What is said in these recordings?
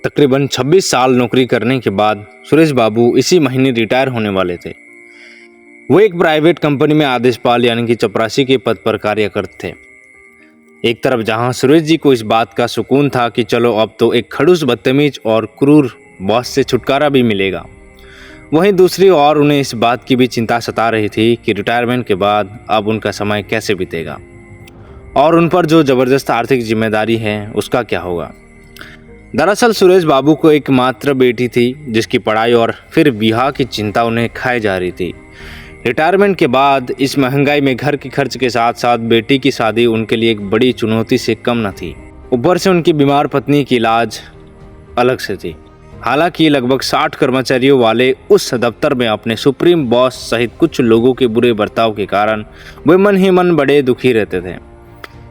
तकरीबन 26 साल नौकरी करने के बाद सुरेश बाबू इसी महीने रिटायर होने वाले थे। वो एक प्राइवेट कंपनी में आदेशपाल यानी कि चपरासी के पद पर कार्य करते थे। एक तरफ जहां सुरेश जी को इस बात का सुकून था कि चलो अब तो एक खड़ूस, बदतमीज और क्रूर बॉस से छुटकारा भी मिलेगा, वहीं दूसरी ओर उन्हें इस बात की भी चिंता सता रही थी कि रिटायरमेंट के बाद अब उनका समय कैसे बीतेगा और उन पर जो ज़बरदस्त आर्थिक जिम्मेदारी है उसका क्या होगा। दरअसल सुरेश बाबू को एक मात्र बेटी थी जिसकी पढ़ाई और फिर ब्याह की चिंता उन्हें खाए जा रही थी। रिटायरमेंट के बाद इस महंगाई में घर के खर्च के साथ साथ बेटी की शादी उनके लिए एक बड़ी चुनौती से कम न थी। ऊपर से उनकी बीमार पत्नी की इलाज अलग से थी। हालांकि लगभग 60 कर्मचारियों वाले उस दफ्तर में अपने सुप्रीम बॉस सहित कुछ लोगों के बुरे बर्ताव के कारण वे मन ही मन बड़े दुखी रहते थे।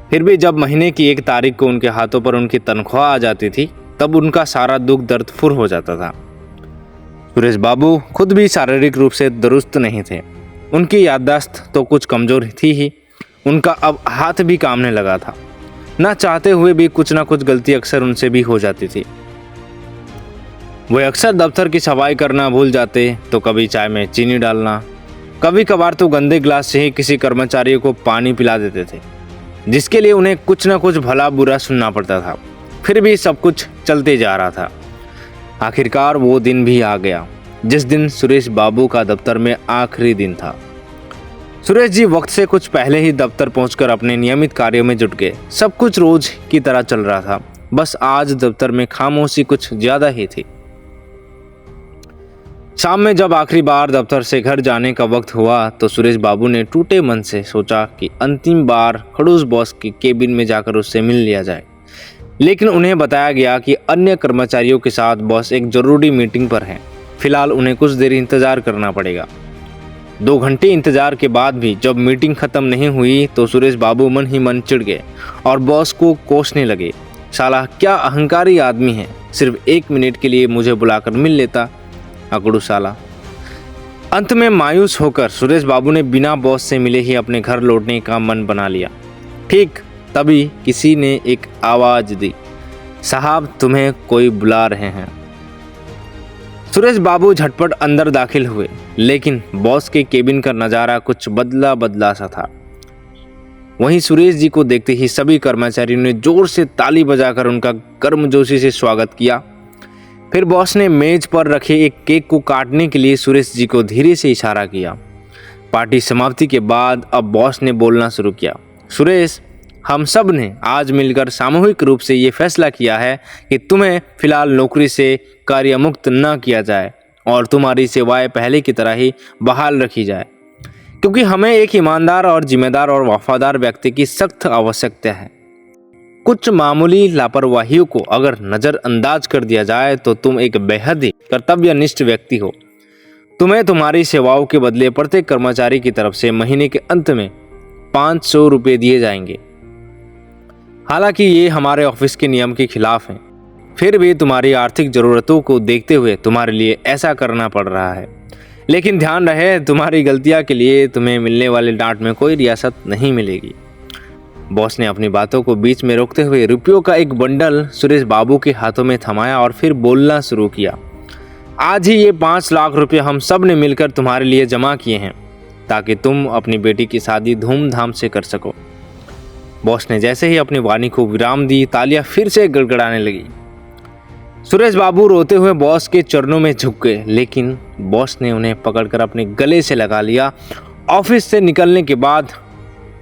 फिर भी जब महीने की 1 तारीख को उनके हाथों पर उनकी तनख्वाह आ जाती थी तब उनका सारा दुख दर्द फुर हो जाता था। सुरेश बाबू खुद भी शारीरिक रूप से दुरुस्त नहीं थे। उनकी याददाश्त तो कुछ कमज़ोर थी ही, उनका अब हाथ भी कामने लगा था। ना चाहते हुए भी कुछ ना कुछ गलती अक्सर उनसे भी हो जाती थी। वे अक्सर दफ्तर की सफाई करना भूल जाते, तो कभी चाय में चीनी डालना, कभी कभार तो गंदे गिलास से ही किसी कर्मचारी को पानी पिला देते थे, जिसके लिए उन्हें कुछ ना कुछ भला बुरा सुनना पड़ता था। फिर भी सब कुछ चलते जा रहा था। आखिरकार वो दिन भी आ गया जिस दिन सुरेश बाबू का दफ्तर में आखिरी दिन था। सुरेश जी वक्त से कुछ पहले ही दफ्तर पहुंचकर अपने नियमित कार्यों में जुट गए। सब कुछ रोज की तरह चल रहा था, बस आज दफ्तर में खामोशी कुछ ज्यादा ही थी। शाम में जब आखिरी बार दफ्तर से घर जाने का वक्त हुआ तो सुरेश बाबू ने टूटे मन से सोचा कि अंतिम बार खड़ूस बॉस की केबिन में जाकर उससे मिल लिया जाए। लेकिन उन्हें बताया गया कि अन्य कर्मचारियों के साथ बॉस एक जरूरी मीटिंग पर हैं। फिलहाल उन्हें कुछ देर इंतजार करना पड़ेगा। 2 घंटे इंतजार के बाद भी जब मीटिंग खत्म नहीं हुई तो सुरेश बाबू मन ही मन चिढ़ गए और बॉस को कोसने लगे। साला क्या अहंकारी आदमी है, सिर्फ 1 मिनट के लिए मुझे बुलाकर मिल लेता, अकड़ू साला। अंत में मायूस होकर सुरेश बाबू ने बिना बॉस से मिले ही अपने घर लौटने का मन बना लिया। ठीक तभी किसी ने एक आवाज दी, साहब तुम्हें कोई बुला रहे हैं। सुरेश बाबू झटपट अंदर दाखिल हुए, लेकिन बॉस के केबिन का नज़ारा कुछ बदला बदला सा था। वहीं सुरेश जी को देखते ही सभी कर्मचारियों ने जोर से ताली बजाकर उनका गर्मजोशी से स्वागत किया। फिर बॉस ने मेज पर रखे एक केक को काटने के लिए सुरेश जी को धीरे से इशारा किया। पार्टी समाप्ति के बाद अब बॉस ने बोलना शुरू किया, सुरेश, हम सब ने आज मिलकर सामूहिक रूप से ये फैसला किया है कि तुम्हें फिलहाल नौकरी से कार्यमुक्त न किया जाए और तुम्हारी सेवाएं पहले की तरह ही बहाल रखी जाए, क्योंकि हमें एक ईमानदार और जिम्मेदार और वफादार व्यक्ति की सख्त आवश्यकता है। कुछ मामूली लापरवाहियों को अगर नज़रअंदाज कर दिया जाए तो तुम एक बेहद ही कर्तव्यनिष्ठ व्यक्ति हो। तुम्हें तुम्हारी सेवाओं के बदले प्रत्येक कर्मचारी की तरफ से महीने के अंत में 500 रुपये दिए जाएंगे। हालांकि ये हमारे ऑफिस के नियम के खिलाफ है, फिर भी तुम्हारी आर्थिक ज़रूरतों को देखते हुए तुम्हारे लिए ऐसा करना पड़ रहा है। लेकिन ध्यान रहे, तुम्हारी गलतियां के लिए तुम्हें मिलने वाले डांट में कोई रियासत नहीं मिलेगी। बॉस ने अपनी बातों को बीच में रोकते हुए रुपयों का एक बंडल सुरेश बाबू के हाथों में थमाया और फिर बोलना शुरू किया, आज ही ये 5 लाख रुपये हम सब ने मिलकर तुम्हारे लिए जमा किए हैं ताकि तुम अपनी बेटी की शादी धूमधाम से कर सको। बॉस ने जैसे ही अपनी वाणी को विराम दी, तालियां फिर से गड़गड़ाने लगी। सुरेश बाबू रोते हुए बॉस के चरणों में झुक गए, लेकिन बॉस ने उन्हें पकड़कर अपने गले से लगा लिया। ऑफिस से निकलने के बाद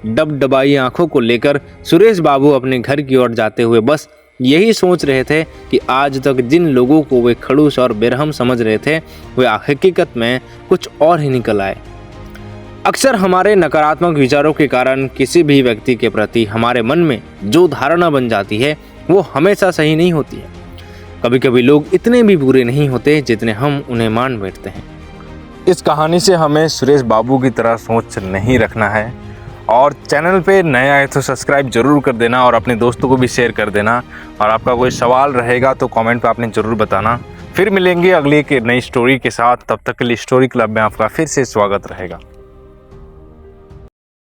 डबडबाई आंखों को लेकर सुरेश बाबू अपने घर की ओर जाते हुए बस यही सोच रहे थे कि आज तक जिन लोगों को वे खड़ूस और बेरहम समझ रहे थे वे हकीकत में कुछ और ही निकल आए। अक्सर हमारे नकारात्मक विचारों के कारण किसी भी व्यक्ति के प्रति हमारे मन में जो धारणा बन जाती है वो हमेशा सही नहीं होती है। कभी कभी लोग इतने भी बुरे नहीं होते जितने हम उन्हें मान बैठते हैं। इस कहानी से हमें सुरेश बाबू की तरह सोच नहीं रखना है। और चैनल पे नए आए तो सब्सक्राइब जरूर कर देना और अपने दोस्तों को भी शेयर कर देना। और आपका कोई सवाल रहेगा तो कमेंट पे आपने ज़रूर बताना। फिर मिलेंगे अगली एक नई स्टोरी के साथ, तब तक के लिए स्टोरी क्लब में आपका फिर से स्वागत रहेगा।